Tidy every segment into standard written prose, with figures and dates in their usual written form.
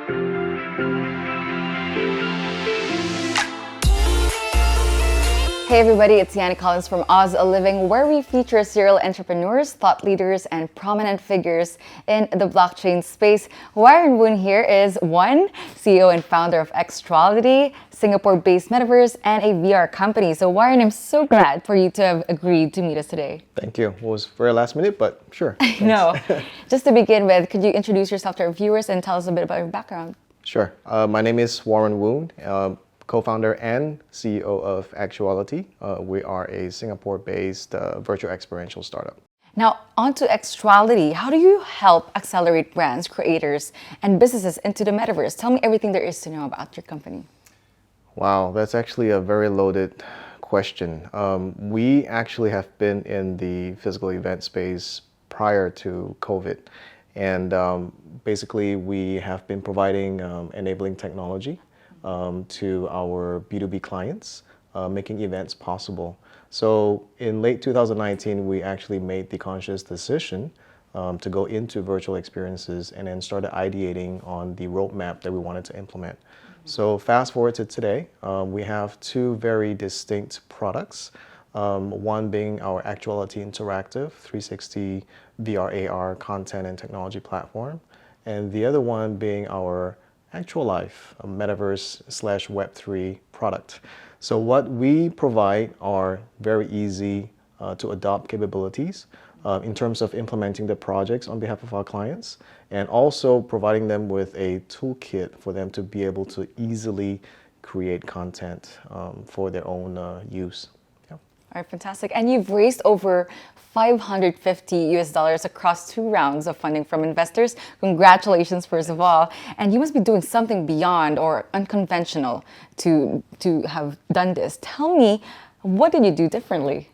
Hey everybody, it's Yanni Collins from Oz a Living, where we feature serial entrepreneurs, thought leaders, and prominent figures in the blockchain space. Warren Woon here is one, CEO and founder of Xctuality, Singapore-based Metaverse, and a VR company. So Warren, I'm so glad for you to have agreed to meet us today. Thank you. It was very last minute, but sure. No. Just to begin with, could you introduce yourself to our viewers and tell us a bit about your background? Sure. My name is Warren Woon, co-founder and CEO of Xctuality. We are a Singapore-based virtual experiential startup. Now, onto Xctuality. How do you help accelerate brands, creators, and businesses into the metaverse? Tell me everything there is to know about your company. Wow, that's actually a very loaded question. We actually have been in the physical event space prior to COVID. And basically, we have been providing enabling technology to our B2B clients, making events possible. So in late 2019, we actually made the conscious decision to go into virtual experiences and then started ideating on the roadmap that we wanted to implement. So fast forward to today, we have two very distinct products. One being our Xctuality Interactive 360 VR AR content and technology platform, and the other one being our Actual Life, a Metaverse / Web3 product. So what we provide are very easy to adopt capabilities in terms of implementing the projects on behalf of our clients, and also providing them with a toolkit for them to be able to easily create content for their own use. Yeah. All right, fantastic. And you've raised over $550 across 2 rounds of funding from investors. Congratulations, first of all. And you must be doing something beyond or unconventional to have done this. Tell me, what did you do differently?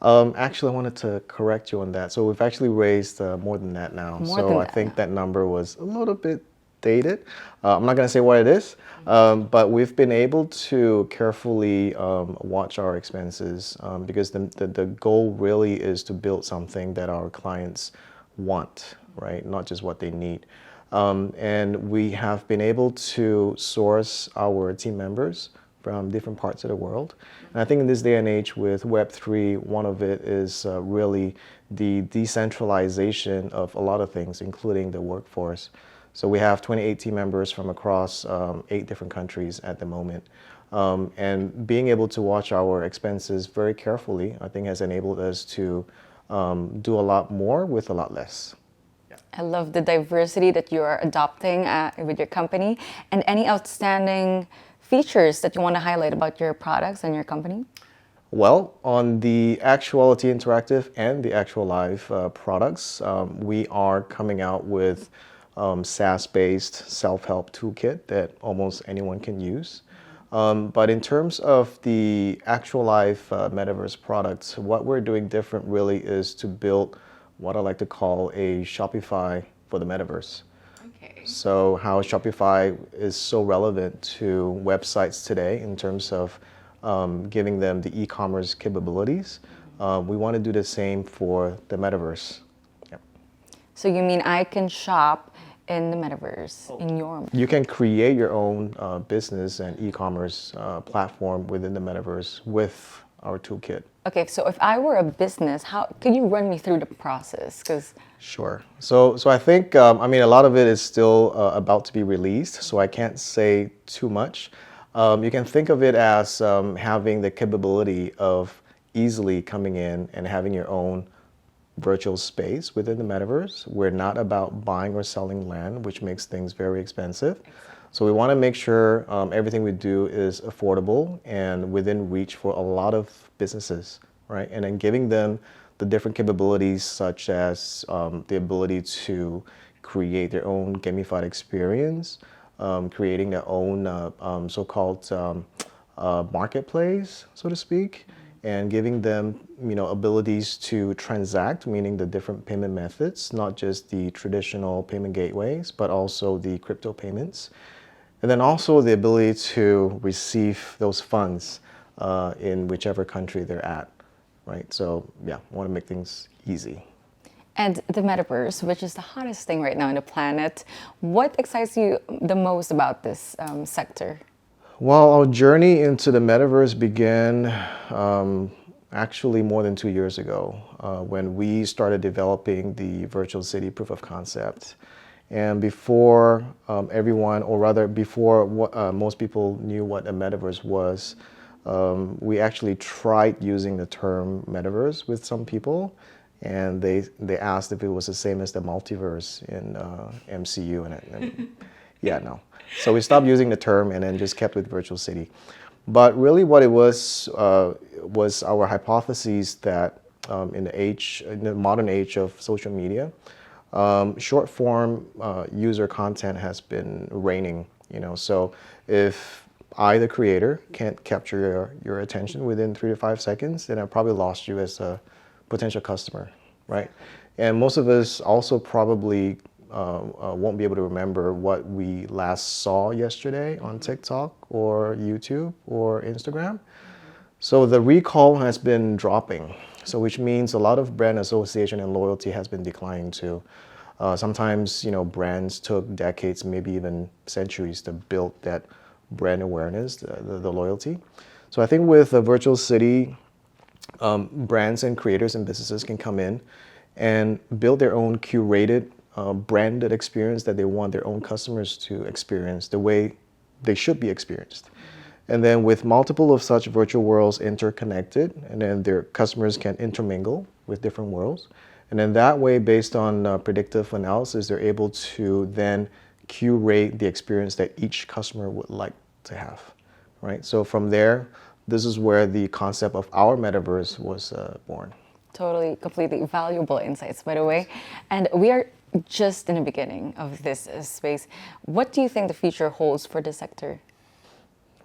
Actually, I wanted to correct you on that. So we've actually raised more than that now. I think that number was a little bit dated. I'm not going to say what it is, but we've been able to carefully watch our expenses because the goal really is to build something that our clients want, right? Not just what they need. And we have been able to source our team members from different parts of the world. And I think in this day and age with Web3, one of it is really the decentralization of a lot of things, including the workforce. So we have 28 team members from across 8 different countries at the moment. And being able to watch our expenses very carefully, I think has enabled us to do a lot more with a lot less. Yeah. I love the diversity that you are adopting with your company. And any outstanding features that you want to highlight about your products and your company? Well, on the Xctuality Interactive and the Actual Life products, we are coming out with SaaS-based self-help toolkit that almost anyone can use. But in terms of the Actual Life Metaverse products, what we're doing different really is to build what I like to call a Shopify for the Metaverse. Okay. So how Shopify is so relevant to websites today in terms of giving them the e-commerce capabilities, we want to do the same for the Metaverse. Yep. So you mean I can shop in the Metaverse, in your... You can create your own business and e-commerce platform within the Metaverse with our toolkit. Okay, so if I were a business, how could you run me through the process? Sure. So I think, I mean, a lot of it is still about to be released, so I can't say too much. You can think of it as having the capability of easily coming in and having your own virtual space within the Metaverse. We're not about buying or selling land, which makes things very expensive. So we want to make sure everything we do is affordable and within reach for a lot of businesses, right? And then giving them the different capabilities such as the ability to create their own gamified experience, creating their own so-called marketplace, so to speak, and giving them, abilities to transact, meaning the different payment methods, not just the traditional payment gateways, but also the crypto payments. And then also the ability to receive those funds in whichever country they're at, right? So yeah, I want to make things easy. And the metaverse, which is the hottest thing right now on the planet, what excites you the most about this sector? Well, our journey into the metaverse began actually more than 2 years ago when we started developing the virtual city proof of concept. And before everyone, or rather before most people knew what a metaverse was, we actually tried using the term metaverse with some people, and they asked if it was the same as the multiverse in MCU, and yeah, no. So we stopped using the term and then just kept with virtual city. But really what it was our hypothesis that in the modern age of social media, short form user content has been reigning, so if I, the creator, can't capture your attention within 3 to 5 seconds, then I probably lost you as a potential customer, right? And most of us also probably won't be able to remember what we last saw yesterday on TikTok or YouTube or Instagram. So the recall has been dropping, so which means a lot of brand association and loyalty has been declining too. Sometimes, brands took decades, maybe even centuries to build that brand awareness, the loyalty. So I think with a virtual city, brands and creators and businesses can come in and build their own curated, branded experience that they want their own customers to experience the way they should be experienced. And then with multiple of such virtual worlds interconnected, and then their customers can intermingle with different worlds. And then that way, based on predictive analysis, they're able to then curate the experience that each customer would like to have, right? So from there, this is where the concept of our metaverse was born. Totally, completely valuable insights, by the way. And we are just in the beginning of this space. What do you think the future holds for the sector?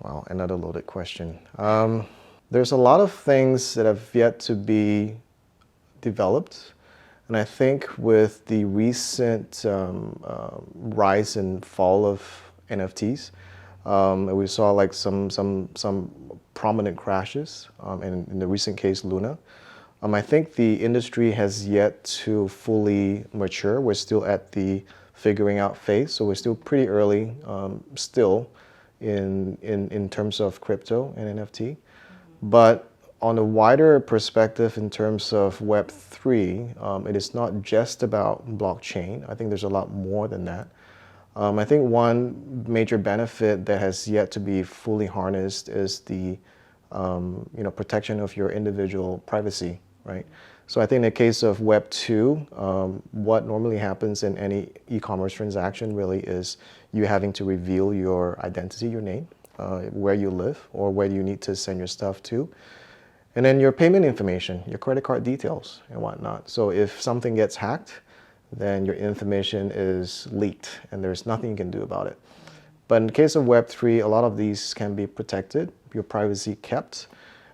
Wow, another loaded question. There's a lot of things that have yet to be developed. And I think with the recent rise and fall of NFTs, we saw like some prominent crashes, in the recent case, Luna. I think the industry has yet to fully mature. We're still at the figuring out phase, so we're still pretty early still in terms of crypto and NFT. But on a wider perspective in terms of Web3, it is not just about blockchain. I think there's a lot more than that. I think one major benefit that has yet to be fully harnessed is the protection of your individual privacy, right? So I think in the case of Web2, what normally happens in any e-commerce transaction really is you having to reveal your identity, your name, where you live, or where you need to send your stuff to. And then your payment information, your credit card details and whatnot. So if something gets hacked, then your information is leaked and there's nothing you can do about it. But in the case of Web3, a lot of these can be protected, your privacy kept.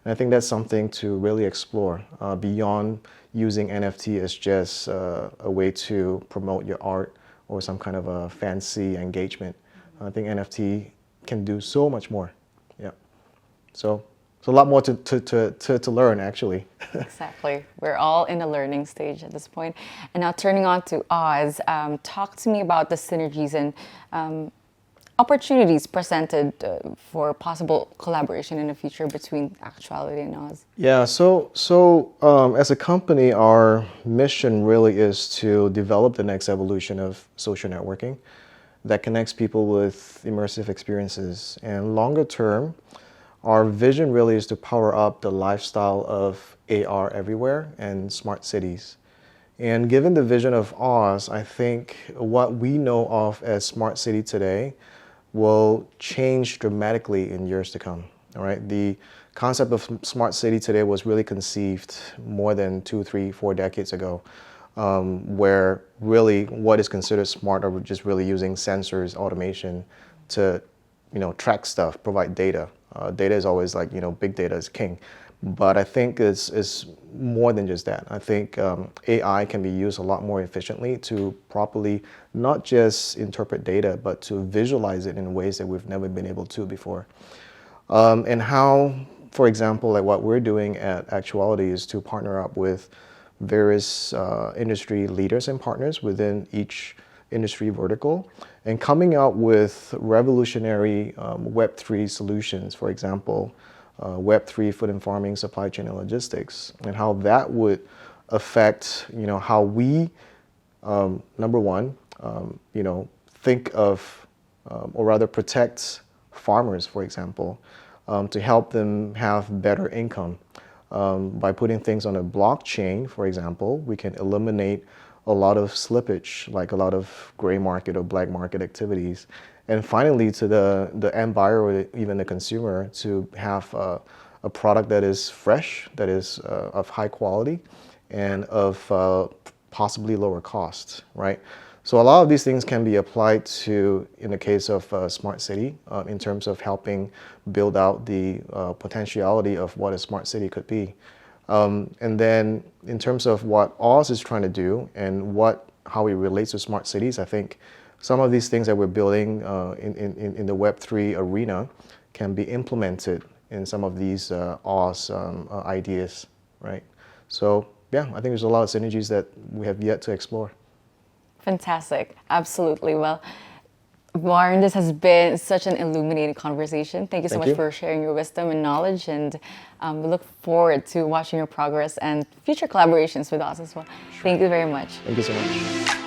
And I think that's something to really explore beyond using NFT as just a way to promote your art or some kind of a fancy engagement. I think NFT can do so much more. Yeah. So it's a lot more to learn, actually. Exactly. We're all in the learning stage at this point. And now turning on to Oz, talk to me about the synergies and opportunities presented for possible collaboration in the future between Xctuality and Oz. Yeah, so as a company, our mission really is to develop the next evolution of social networking that connects people with immersive experiences. And longer term, our vision really is to power up the lifestyle of AR everywhere and smart cities. And given the vision of Oz, I think what we know of as smart city today will change dramatically in years to come. All right, the concept of smart city today was really conceived more than 2, 3, 4 decades ago, where really what is considered smart are just really using sensors, automation to, track stuff, provide data. Data is always like, big data is king. But I think it's more than just that. I think AI can be used a lot more efficiently to properly not just interpret data, but to visualize it in ways that we've never been able to before. And how, for example, like what we're doing at Xctuality is to partner up with various industry leaders and partners within each industry vertical, and coming out with revolutionary Web3 solutions, for example, Web3 food and farming, supply chain and logistics, and how that would affect, how we, number one, think of, or rather protect farmers, for example, to help them have better income. By putting things on a blockchain, for example, we can eliminate a lot of slippage, like a lot of gray market or black market activities. And finally, to the end buyer or even the consumer, to have a product that is fresh, that is of high quality, and of possibly lower cost, right? So a lot of these things can be applied to, in the case of smart city, in terms of helping build out the potentiality of what a smart city could be. And then in terms of what Oz is trying to do and how it relates to smart cities, I think some of these things that we're building in the Web3 arena can be implemented in some of these Oz ideas, right? So yeah, I think there's a lot of synergies that we have yet to explore. Fantastic. Absolutely. Well, Warren, this has been such an illuminating conversation. Thank you so much for sharing your wisdom and knowledge, and we look forward to watching your progress and future collaborations with us as well. Thank you very much. Thank you so much.